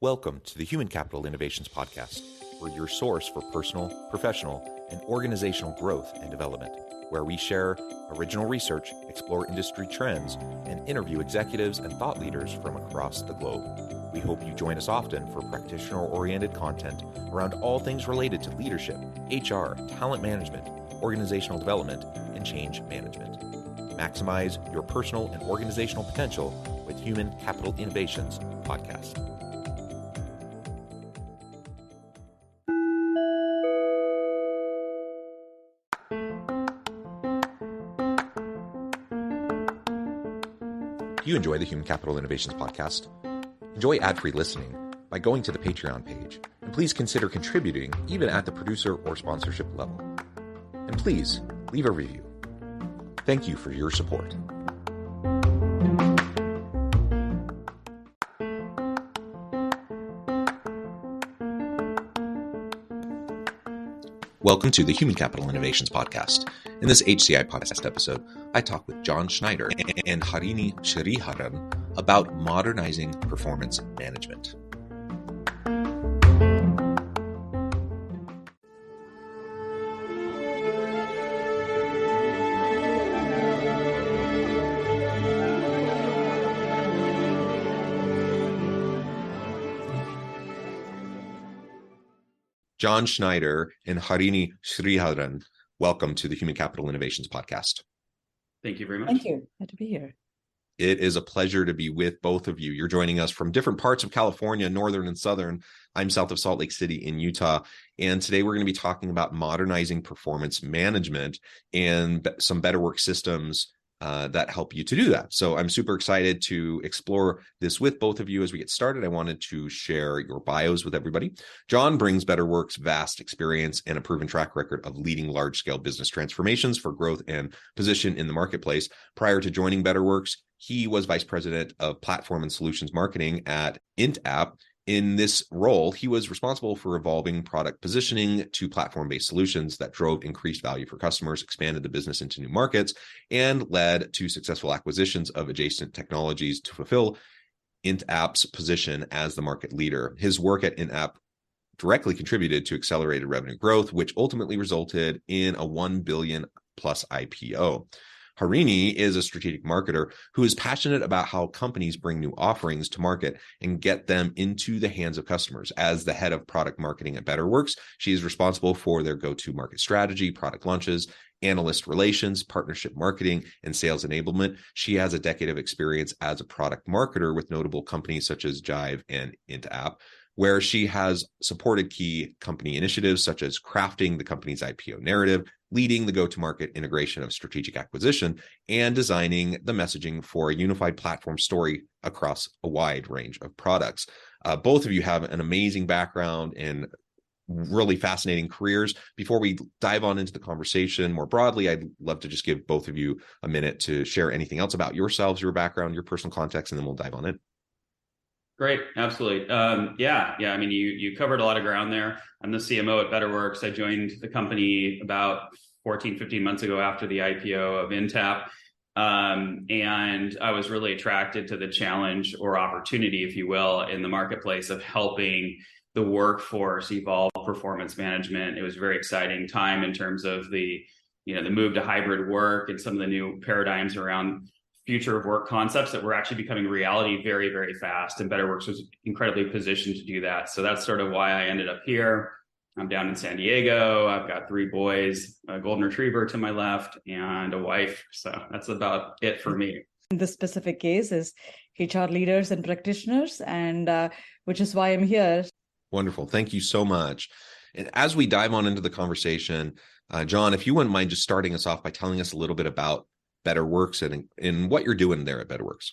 Welcome to the Human Capital Innovations Podcast. We're your source for personal, professional, and organizational growth and development, where we share original research, explore industry trends, and interview executives and thought leaders from across the globe. We hope you join us often for practitioner-oriented content around all things related to leadership, HR, talent management, organizational development, and change management. Maximize your personal and organizational potential with Human Capital Innovations Podcast. If you enjoy the Human Capital Innovations Podcast, enjoy ad-free listening by going to the Patreon page, and please consider contributing even at the producer or sponsorship level. And please leave a review. Thank you for your support. Welcome to the Human Capital Innovations Podcast. In this HCI Podcast episode, I talk with John Schneider and Harini Sridharan about modernizing performance management. John Schneider and Harini Sridharan, welcome to the Human Capital Innovations Podcast. Thank you very much. Thank you. Glad to be here. It is a pleasure to be with both of you. You're joining us from different parts of California, northern and southern. I'm south of Salt Lake City in Utah. And today we're going to be talking about modernizing performance management and some better work systems that help you to do that. So I'm super excited to explore this with both of you. As we get started, I wanted to share your bios with everybody. John brings BetterWorks' vast experience and a proven track record of leading large-scale business transformations for growth and position in the marketplace. Prior to joining BetterWorks, he was vice president of platform and solutions marketing at IntApp. In this role, he was responsible for evolving product positioning to platform-based solutions that drove increased value for customers, expanded the business into new markets, and led to successful acquisitions of adjacent technologies to fulfill IntApp's position as the market leader. His work at IntApp directly contributed to accelerated revenue growth, which ultimately resulted in a $1 billion plus IPO. Harini is a strategic marketer who is passionate about how companies bring new offerings to market and get them into the hands of customers. As the head of product marketing at BetterWorks, she is responsible for their go-to-market strategy, product launches, analyst relations, partnership marketing, and sales enablement. She has a decade of experience as a product marketer with notable companies such as Jive and IntApp, where she has supported key company initiatives such as crafting the company's IPO narrative, leading the go-to-market integration of strategic acquisition, and designing the messaging for a unified platform story across a wide range of products. Both of you have an amazing background and really fascinating careers. Before we dive on into the conversation more broadly, I'd love to just give both of you a minute to share anything else about yourselves, your background, your personal context, and then we'll dive on in. Great. Absolutely. Yeah. I mean, you covered a lot of ground there. I'm the CMO at BetterWorks. I joined the company about 15 months ago after the IPO of IntApp. And I was really attracted to the challenge or opportunity, if you will, in the marketplace of helping the workforce evolve performance management. It was a very exciting time in terms of the move to hybrid work and some of the new paradigms around future of work concepts that were actually becoming reality very, very fast. And BetterWorks was incredibly positioned to do that. So that's sort of why I ended up here. I'm down in San Diego. I've got 3 boys, a golden retriever to my left, and a wife. So that's about it for me. The specific case is HR leaders and practitioners, and which is why I'm here. Wonderful. Thank you so much. And as we dive on into the conversation, John, if you wouldn't mind just starting us off by telling us a little bit about BetterWorks and what you're doing there at BetterWorks.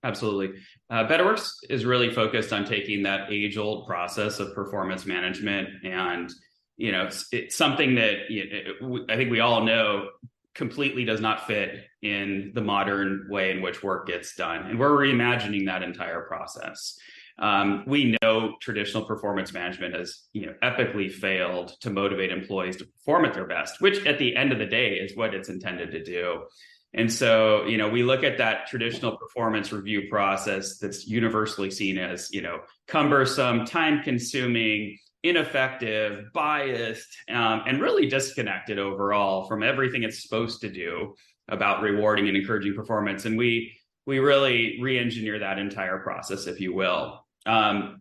Absolutely. BetterWorks is really focused on taking that age-old process of performance management, and it's something that I think we all know completely does not fit in the modern way in which work gets done, and we're reimagining that entire process. We know traditional performance management has epically failed to motivate employees to perform at their best, which at the end of the day is what it's intended to do. And so, we look at that traditional performance review process that's universally seen as, cumbersome, time consuming, ineffective, biased, and really disconnected overall from everything it's supposed to do about rewarding and encouraging performance. And we really re-engineer that entire process, if you will. And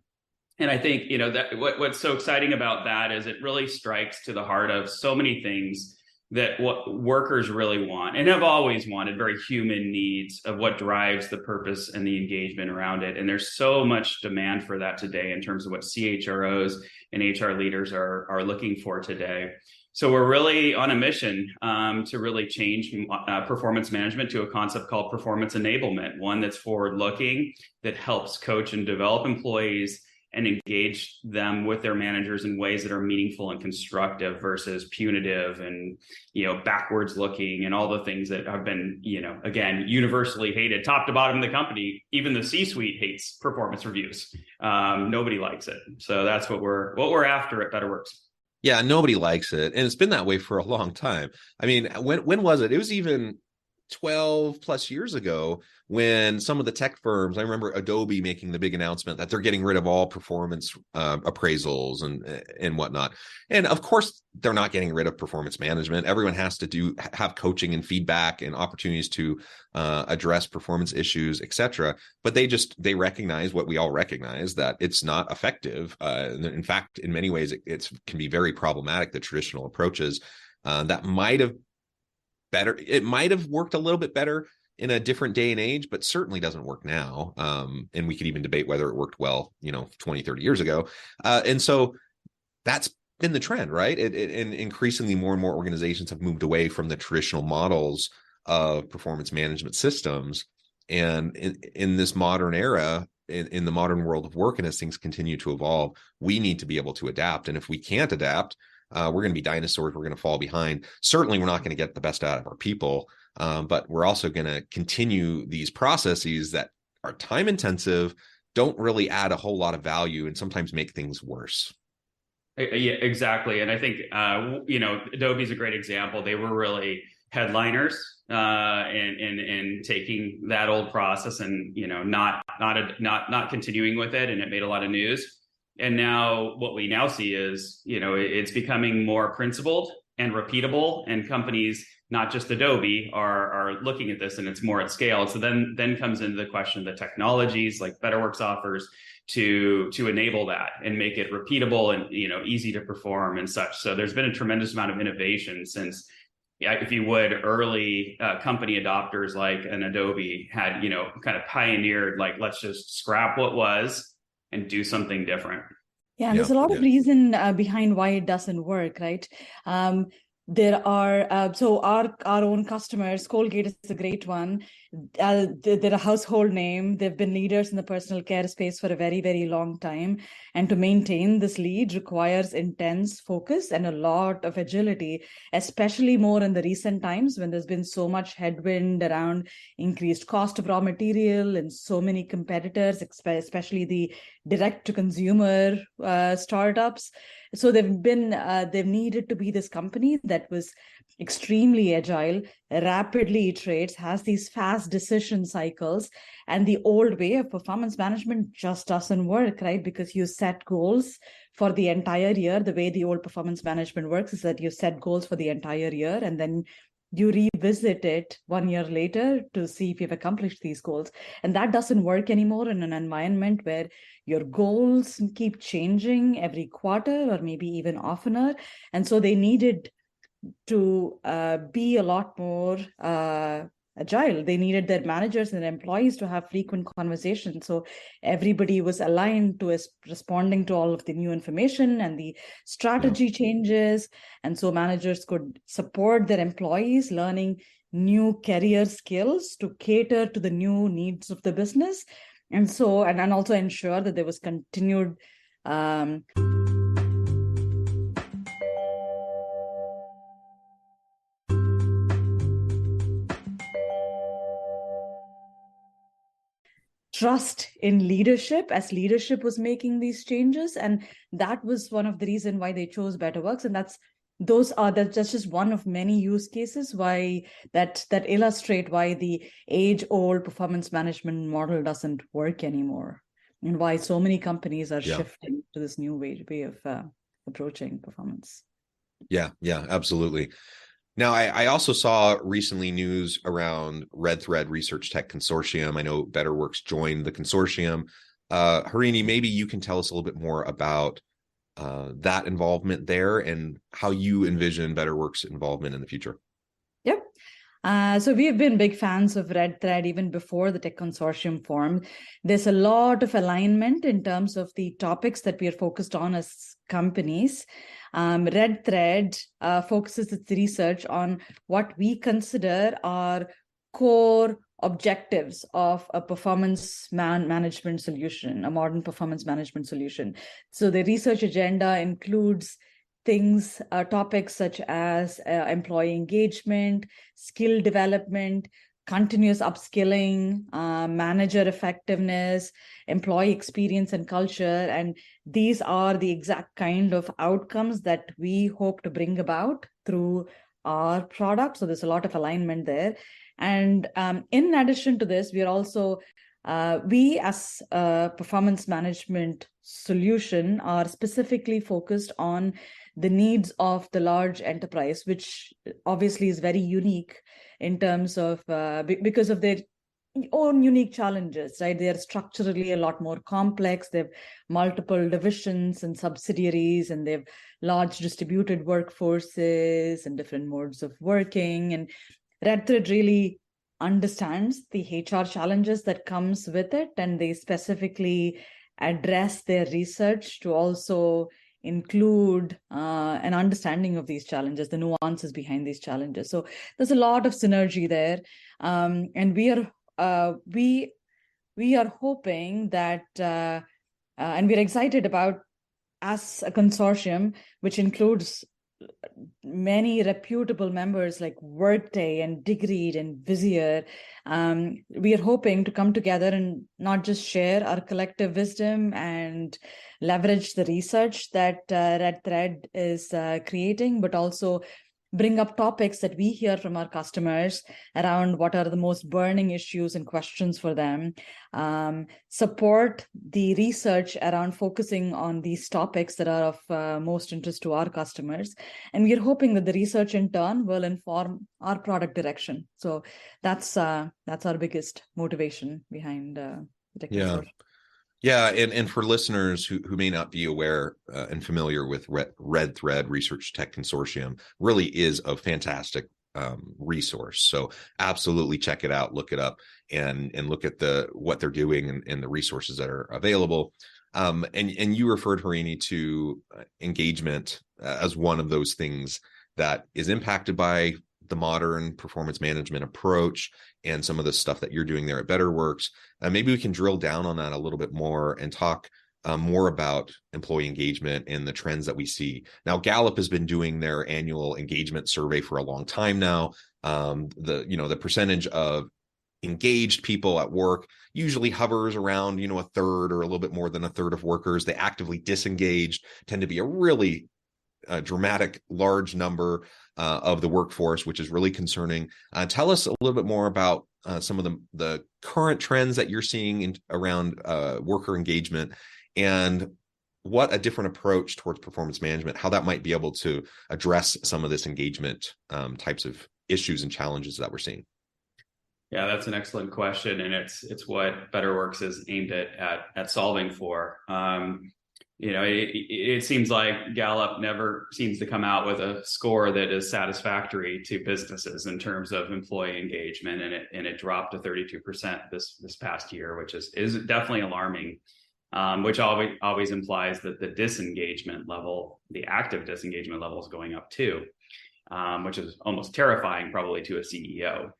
I think, that what's so exciting about that is it really strikes to the heart of so many things that what workers really want and have always wanted, very human needs of what drives the purpose and the engagement around it. And there's so much demand for that today in terms of what CHROs and HR leaders are looking for today. So we're really on a mission to really change performance management to a concept called performance enablement, one that's forward-looking, that helps coach and develop employees and engage them with their managers in ways that are meaningful and constructive versus punitive and, backwards looking and all the things that have been, again, universally hated, top to bottom of the company. Even the C-suite hates performance reviews. Nobody likes it. So that's what we're after at BetterWorks. Yeah, nobody likes it. And it's been that way for a long time. I mean, when was it? It was even 12 plus years ago when some of the tech firms, I remember Adobe making the big announcement that they're getting rid of all performance appraisals and whatnot. And of course, they're not getting rid of performance management. Everyone has to have coaching and feedback and opportunities to address performance issues, etc. But they recognize what we all recognize, that it's not effective. In fact, in many ways, it can be very problematic, the traditional approaches that might have worked a little bit better in a different day and age, but certainly doesn't work now. And we could even debate whether it worked well, 20, 30 years ago. And so that's been the trend, right? And increasingly more and more organizations have moved away from the traditional models of performance management systems. And in this modern era, in the modern world of work, and as things continue to evolve, we need to be able to adapt. And if we can't adapt, we're going to be dinosaurs. We're going to fall behind. Certainly, we're not going to get the best out of our people, but we're also going to continue these processes that are time intensive, don't really add a whole lot of value, and sometimes make things worse. Yeah, exactly. And I think, Adobe's a great example. They were really headliners in taking that old process and, not continuing with it. And it made a lot of news. And now what we now see is, it's becoming more principled and repeatable, and companies, not just Adobe, are looking at this, and it's more at scale. So then comes into the question of the technologies like BetterWorks offers to enable that and make it repeatable and, easy to perform and such. So there's been a tremendous amount of innovation since, if you would, early company adopters like an Adobe had, kind of pioneered, like, let's just scrap what was and do something different. Yeah, and there's a lot of reason behind why it doesn't work, right? There are, so our own customers, Colgate is a great one. They're a household name. They've been leaders in the personal care space for a very, very long time. And to maintain this lead requires intense focus and a lot of agility, especially more in the recent times when there's been so much headwind around increased cost of raw material and so many competitors, especially the direct-to-consumer startups. So they've needed to be this company that was extremely agile, rapidly iterates, has these fast decision cycles, and the old way of performance management just doesn't work, right? Because you set goals for the entire year. The way the old performance management works is that you set goals for the entire year, and then you revisit it 1 year later to see if you've accomplished these goals. And that doesn't work anymore in an environment where your goals keep changing every quarter or maybe even oftener. And so they needed to be a lot more agile. They needed their managers and employees to have frequent conversations. So everybody was aligned to responding to all of the new information and the strategy changes. And so managers could support their employees learning new career skills to cater to the new needs of the business. And so, and also ensure that there was continued trust in leadership as leadership was making these changes. And that was one of the reasons why they chose BetterWorks. And that's that's just one of many use cases why that illustrate why the age-old performance management model doesn't work anymore, and why so many companies are shifting to this new way of approaching performance. Yeah, absolutely. Now, I also saw recently news around Red Thread Research Tech Consortium. I know BetterWorks joined the consortium. Harini, maybe you can tell us a little bit more about that involvement there and how you envision BetterWorks' involvement in the future. Yep. So we have been big fans of Red Thread even before the Tech Consortium formed. There's a lot of alignment in terms of the topics that we are focused on as companies. Red Thread focuses its research on what we consider are core objectives of a performance management solution, a modern performance management solution. So the research agenda includes topics such as employee engagement, skill development, continuous upskilling, manager effectiveness, employee experience and culture. And these are the exact kind of outcomes that we hope to bring about through our product. So there's a lot of alignment there. And in addition to this, we are also, we as a performance management solution are specifically focused on the needs of the large enterprise, which obviously is very unique in terms of, because of their own unique challenges, right? They are structurally a lot more complex. They have multiple divisions and subsidiaries, and they have large distributed workforces and different modes of working. And Red Thread really understands the HR challenges that comes with it, and they specifically address their research to also include an understanding of these challenges, the nuances behind these challenges. So there's a lot of synergy there, and we are hoping that, and we're excited about, as a consortium, which includes many reputable members like Workday and Digreed and Visier, we are hoping to come together and not just share our collective wisdom and leverage the research that Red Thread is creating, but also bring up topics that we hear from our customers around what are the most burning issues and questions for them, support the research around focusing on these topics that are of most interest to our customers. And we're hoping that the research in turn will inform our product direction. So that's our biggest motivation behind the Tech Consortium. Yeah, and for listeners who may not be aware and familiar with Red Thread Research Tech Consortium, really is a fantastic resource. So absolutely check it out, look it up, and look at what they're doing and the resources that are available. And you referred, Harini, to engagement as one of those things that is impacted by the modern performance management approach and some of the stuff that you're doing there at BetterWorks. Maybe we can drill down on that a little bit more and talk more about employee engagement and the trends that we see. Now, Gallup has been doing their annual engagement survey for a long time now. The percentage of engaged people at work usually hovers around, a third or a little bit more than a third of workers. The actively disengaged tend to be a really dramatic, large number of the workforce, which is really concerning. Tell us a little bit more about some of the current trends that you're seeing around worker engagement, and what a different approach towards performance management, how that might be able to address some of this engagement types of issues and challenges that we're seeing. Yeah, that's an excellent question, and it's what BetterWorks is aimed at solving for. It seems like Gallup never seems to come out with a score that is satisfactory to businesses in terms of employee engagement, and it dropped to 32% this past year, which is definitely alarming. Which always implies that the disengagement level, the active disengagement level, is going up too, which is almost terrifying, probably to a CEO.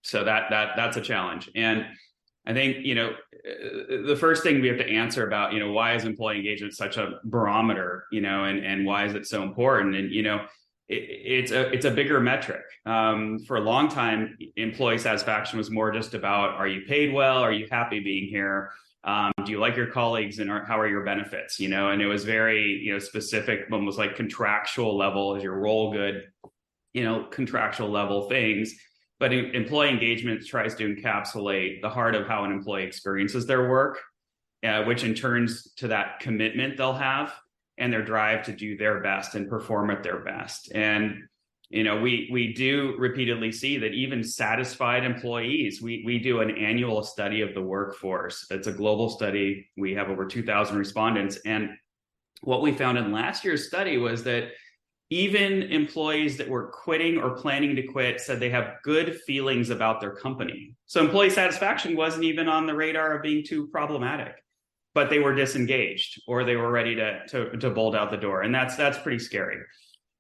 So that's a challenge. And I think, the first thing we have to answer about, why is employee engagement such a barometer, and why is it so important? And, it's a bigger metric. For a long time, employee satisfaction was more just about, are you paid well? Are you happy being here? Do you like your colleagues, and how are your benefits? And it was very, specific, almost like contractual level. Is your role good? Contractual level things. But employee engagement tries to encapsulate the heart of how an employee experiences their work, which in turns to that commitment they'll have and their drive to do their best and perform at their best. And we do repeatedly see that even satisfied employees, we do an annual study of the workforce. It's a global study. We have over 2,000 respondents. And what we found in last year's study was that even employees that were quitting or planning to quit said they have good feelings about their company. So employee satisfaction wasn't even on the radar of being too problematic, but they were disengaged or they were ready to bolt out the door. And that's pretty scary.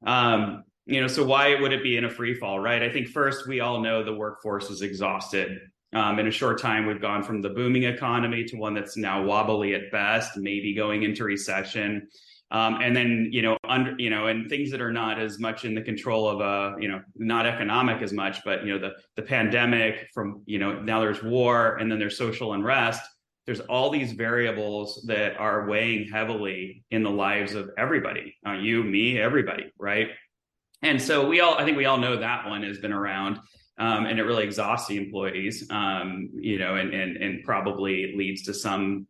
So why would it be in a free fall, right? I think first, we all know the workforce is exhausted. In a short time, we've gone from the booming economy to one that's now wobbly at best, maybe going into recession. And then, and things that are not as much in the control of, not economic as much, but, the pandemic from, now there's war, and then there's social unrest. There's all these variables that are weighing heavily in the lives of everybody, you, me, everybody, right? And so I think we all know that one has been around, and it really exhausts the employees, and probably leads to some,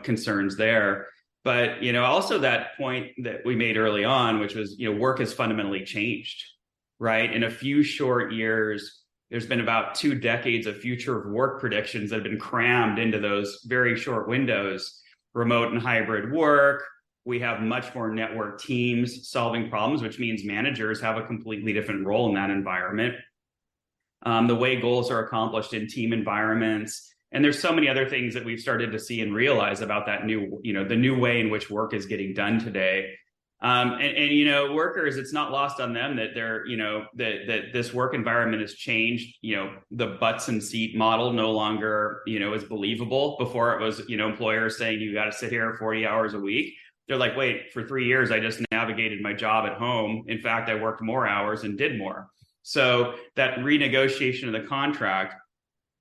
concerns there. But, also that point that we made early on, which was, work has fundamentally changed, right? In a few short years, there's been about 2 decades of future of work predictions that have been crammed into those very short windows. Remote and hybrid work. We have much more network teams solving problems, which means managers have a completely different role in that environment. The way goals are accomplished in team environments. And there's so many other things that we've started to see and realize about that new, the new way in which work is getting done today. Workers, it's not lost on them that they're, that this work environment has changed. The butts and seat model no longer, is believable. Before it was, employers saying you got to sit here 40 hours a week. They're like, wait, for 3 years, I just navigated my job at home. In fact, I worked more hours and did more. So that renegotiation of the contract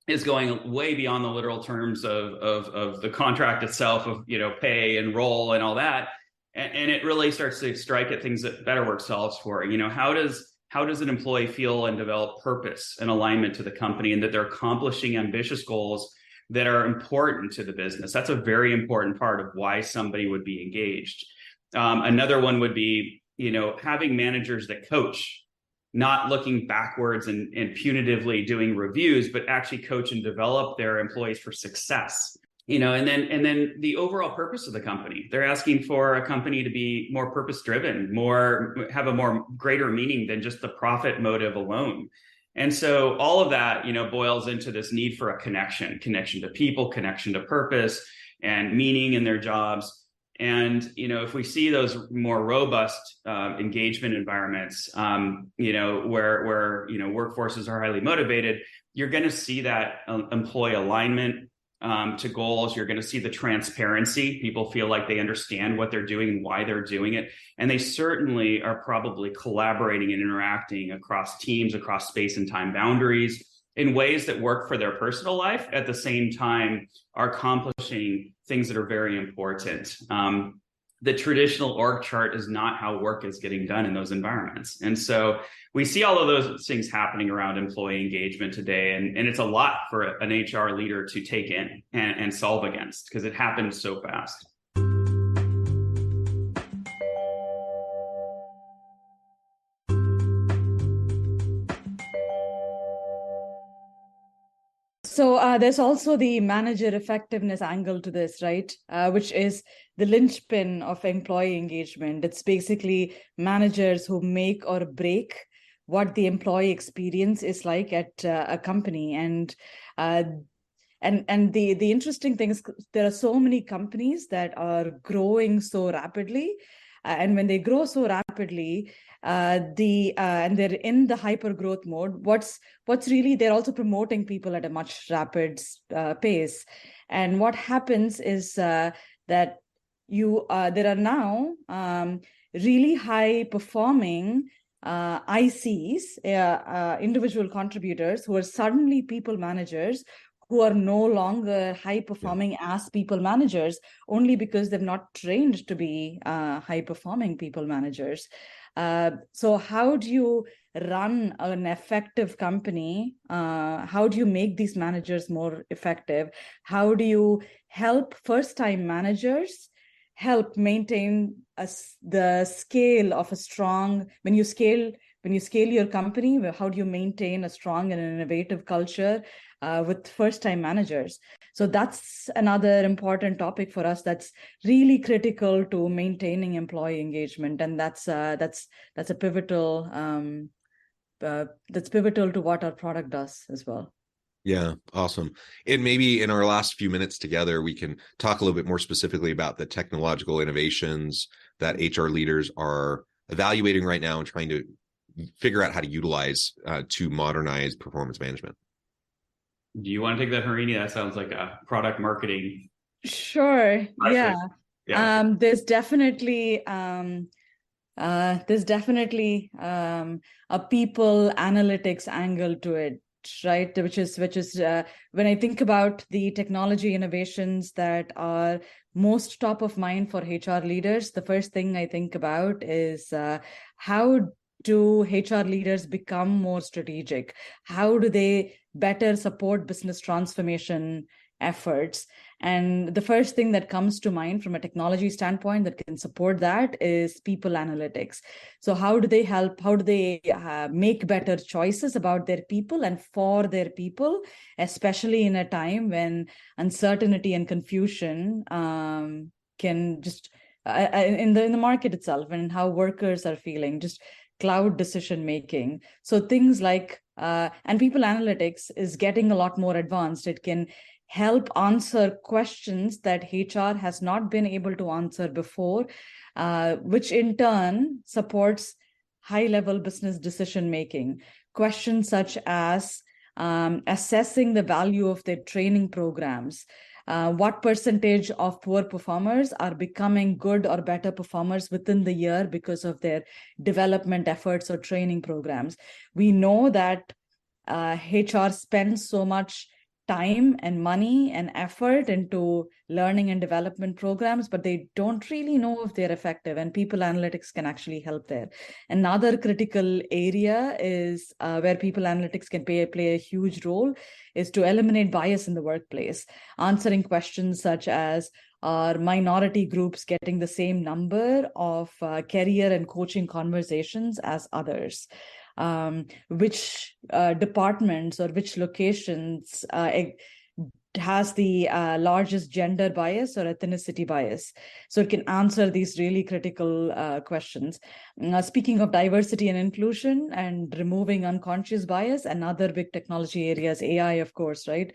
is going way beyond the literal terms of the contract itself, of pay and role and all that, and it really starts to strike at things that Better Work solves for. How does an employee feel and develop purpose and alignment to the company, and that they're accomplishing ambitious goals that are important to the business? That's a very important part of why somebody would be engaged. Another one would be having managers that coach. Not looking backwards and punitively doing reviews, but actually coach and develop their employees for success. And then the overall purpose of the company. They're asking for a company to be more purpose-driven, have a more greater meaning than just the profit motive alone. And so all of that, boils into this need for a connection to people, connection to purpose and meaning in their jobs. And, if we see those more robust engagement environments, where workforces are highly motivated, you're going to see that employee alignment to goals. You're going to see the transparency. People feel like they understand what they're doing and why they're doing it. And they certainly are probably collaborating and interacting across teams, across space and time boundaries in ways that work for their personal life, at the same time are accomplishing things that are very important. The traditional org chart is not how work is getting done in those environments. And so we see all of those things happening around employee engagement today. And it's a lot for an HR leader to take in and solve against, because it happens so fast. So there's also the manager effectiveness angle to this, right? Which is the linchpin of employee engagement. It's basically managers who make or break what the employee experience is like at a company. And the interesting thing is there are so many companies that are growing so rapidly. And when they grow so rapidly, and they're in the hyper growth mode, what's really, they're also promoting people at a much rapid pace. And what happens is that there are now really high performing ICs, individual contributors, who are suddenly people managers, who are no longer high performing as people managers only because they've not trained to be high performing people managers. So how do you run an effective company? How do you make these managers more effective? How do you help first-time managers help maintain the scale of a strong, when you scale your company, how do you maintain a strong and innovative culture with first-time managers? So that's another important topic for us that's really critical to maintaining employee engagement, and that's a pivotal that's pivotal to what our product does as well. Yeah, awesome. And maybe in our last few minutes together, we can talk a little bit more specifically about the technological innovations that HR leaders are evaluating right now and trying to figure out how to utilize to modernize performance management. Do you want to take that, Harini? That sounds like a product marketing. Sure. Yeah. There's definitely a people analytics angle to it, right? Which is when I think about the technology innovations that are most top of mind for HR leaders, the first thing I think about is how do HR leaders become more strategic? How do they better support business transformation efforts? And the first thing that comes to mind from a technology standpoint that can support that is people analytics. So how do they help? How do they make better choices about their people and for their people, especially in a time when uncertainty and confusion can just in the market itself, and how workers are feeling, just cloud decision making. So things like and people analytics is getting a lot more advanced. It can help answer questions that HR has not been able to answer before, which in turn supports high-level business decision-making. Questions such as assessing the value of their training programs. What percentage of poor performers are becoming good or better performers within the year because of their development efforts or training programs? We know that HR spends so much time and money and effort into learning and development programs, but they don't really know if they're effective, and people analytics can actually help there. Another critical area is where people analytics can play a huge role is to eliminate bias in the workplace, answering questions such as, are minority groups getting the same number of career and coaching conversations as others? Which departments or which locations has the largest gender bias or ethnicity bias? So it can answer these really critical questions. Speaking of diversity and inclusion and removing unconscious bias, another big technology area is AI, of course, right?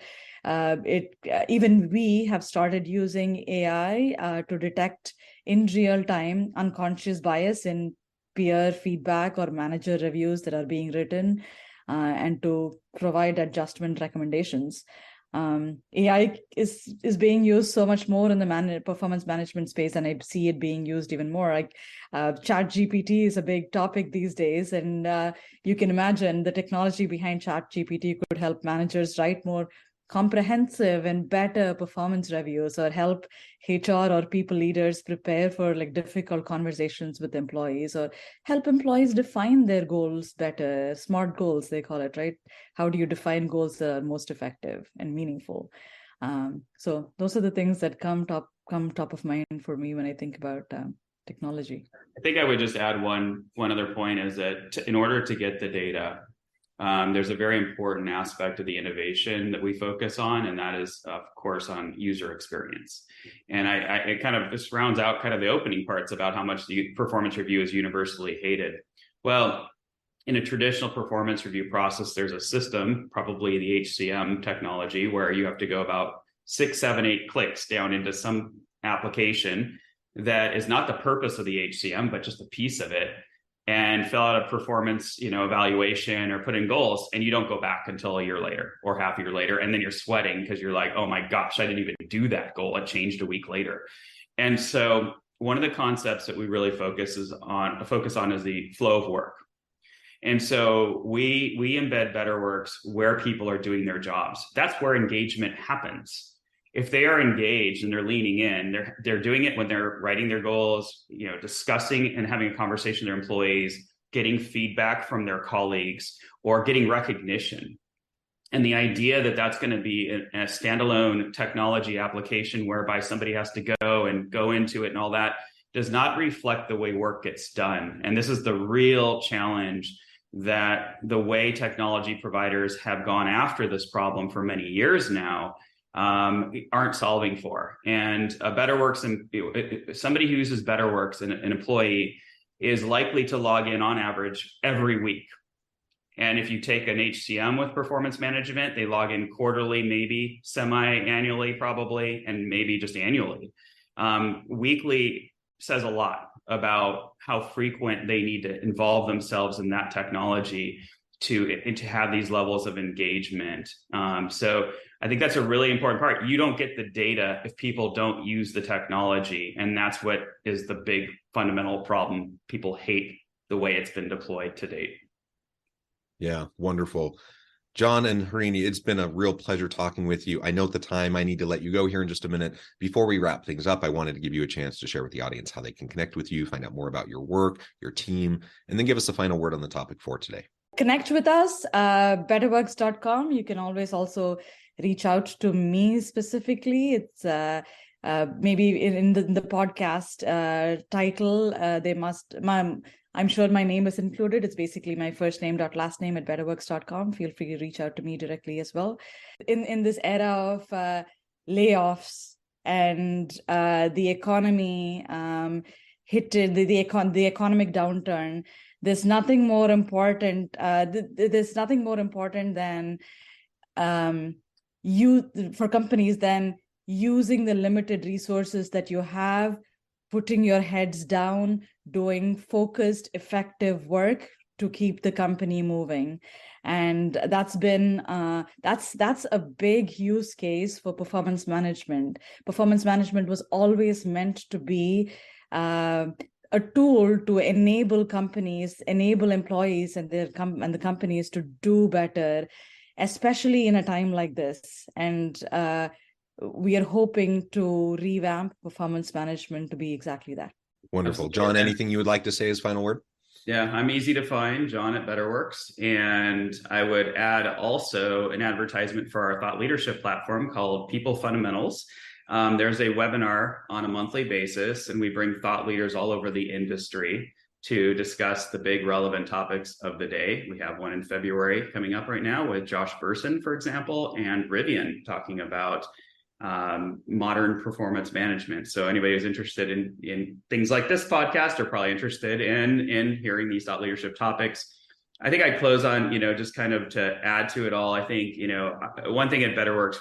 Even we have started using AI to detect in real time unconscious bias in peer feedback or manager reviews that are being written, and to provide adjustment recommendations. AI is being used so much more in the performance management space, and I see it being used even more. Like ChatGPT is a big topic these days, and you can imagine the technology behind ChatGPT could help managers write more comprehensive and better performance reviews, or help HR or people leaders prepare for like difficult conversations with employees, or help employees define their goals better. SMART goals, they call it, right? How do you define goals that are most effective and meaningful? So those are the things that come top of mind for me when I think about technology. I think I would just add one other point is that in order to get the data, there's a very important aspect of the innovation that we focus on, and that is, of course, on user experience. And it kind of just rounds out kind of the opening parts about how much the performance review is universally hated. Well, in a traditional performance review process, there's a system, probably the HCM technology, where you have to go about 6, 7, 8 clicks down into some application that is not the purpose of the HCM, but just a piece of it, and fill out a performance, evaluation or put in goals, and you don't go back until a year later or half a year later. And then you're sweating because you're like, oh my gosh, I didn't even do that goal. It changed a week later. And so one of the concepts that we really focus on is the flow of work. And so we embed BetterWorks where people are doing their jobs. That's where engagement happens. If they are engaged and they're leaning in, they're doing it when they're writing their goals, discussing and having a conversation with their employees, getting feedback from their colleagues, or getting recognition. And the idea that that's going to be a standalone technology application whereby somebody has to go into it and all that does not reflect the way work gets done. And this is the real challenge that the way technology providers have gone after this problem for many years now aren't solving for. And BetterWorks, and somebody who uses BetterWorks, an employee, is likely to log in on average every week. And if you take an HCM with performance management, they log in quarterly, maybe semi-annually, probably, and maybe just annually. Weekly says a lot about how frequent they need to involve themselves in that technology to have these levels of engagement. So I think that's a really important part. You don't get the data if people don't use the technology. And that's what is the big fundamental problem. People hate the way it's been deployed to date. Yeah, wonderful. John and Harini, it's been a real pleasure talking with you. I note the time. I need to let you go here in just a minute. Before we wrap things up, I wanted to give you a chance to share with the audience how they can connect with you, find out more about your work, your team, and then give us a final word on the topic for today. Connect with us, betterworks.com. You can always also reach out to me specifically. It's maybe in the podcast title, I'm sure my name is included. It's basically my first name dot last name at betterworks.com. Feel free to reach out to me directly as well. In this era of layoffs and the economy hit the economic downturn, there's nothing more important. There's nothing more important than for companies than using the limited resources that you have, putting your heads down, doing focused, effective work to keep the company moving. And that's been that's a big use case for performance management. Performance management was always meant to be a tool to enable companies, enable employees and the companies to do better, especially in a time like this. And we are hoping to revamp performance management to be exactly that. Wonderful. John, anything you would like to say as final word? Yeah, I'm easy to find, John at BetterWorks. And I would add also an advertisement for our thought leadership platform called People Fundamentals. There's a webinar on a monthly basis, and we bring thought leaders all over the industry to discuss the big relevant topics of the day. We have one in February coming up right now with Josh Burson, for example, and Rivian talking about modern performance management. So anybody who's interested in things like this podcast are probably interested in hearing these thought leadership topics. I think I close on, just kind of to add to it all. I think, one thing at BetterWorks,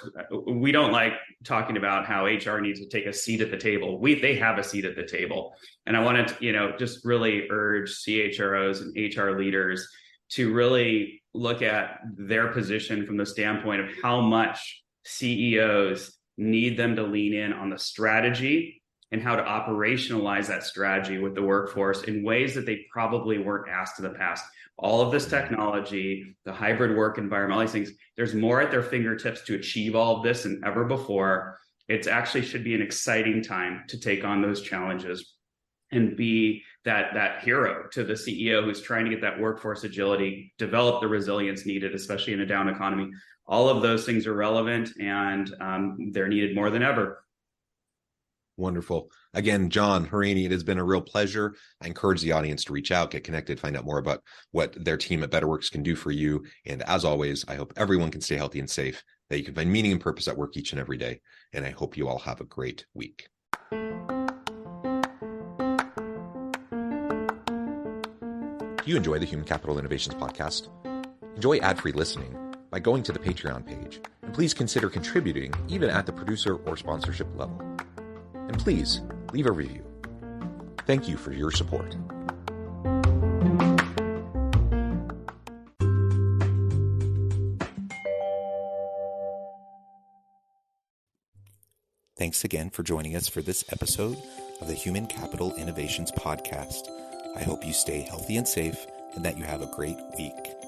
we don't like talking about how HR needs to take a seat at the table. They have a seat at the table. And I wanted to, just really urge CHROs and HR leaders to really look at their position from the standpoint of how much CEOs need them to lean in on the strategy and how to operationalize that strategy with the workforce in ways that they probably weren't asked in the past. All of this technology, the hybrid work environment, all these things, there's more at their fingertips to achieve all of this than ever before. It actually should be an exciting time to take on those challenges and be that hero to the CEO who's trying to get that workforce agility, develop the resilience needed, especially in a down economy. All of those things are relevant and they're needed more than ever. Wonderful. Again, John, Harini, it has been a real pleasure. I encourage the audience to reach out, get connected, find out more about what their team at BetterWorks can do for you. And as always, I hope everyone can stay healthy and safe, that you can find meaning and purpose at work each and every day. And I hope you all have a great week. Do you enjoy the Human Capital Innovations podcast? Enjoy ad-free listening by going to the Patreon page, and please consider contributing even at the producer or sponsorship level. And please leave a review. Thank you for your support. Thanks again for joining us for this episode of the Human Capital Innovations podcast. I hope you stay healthy and safe and that you have a great week.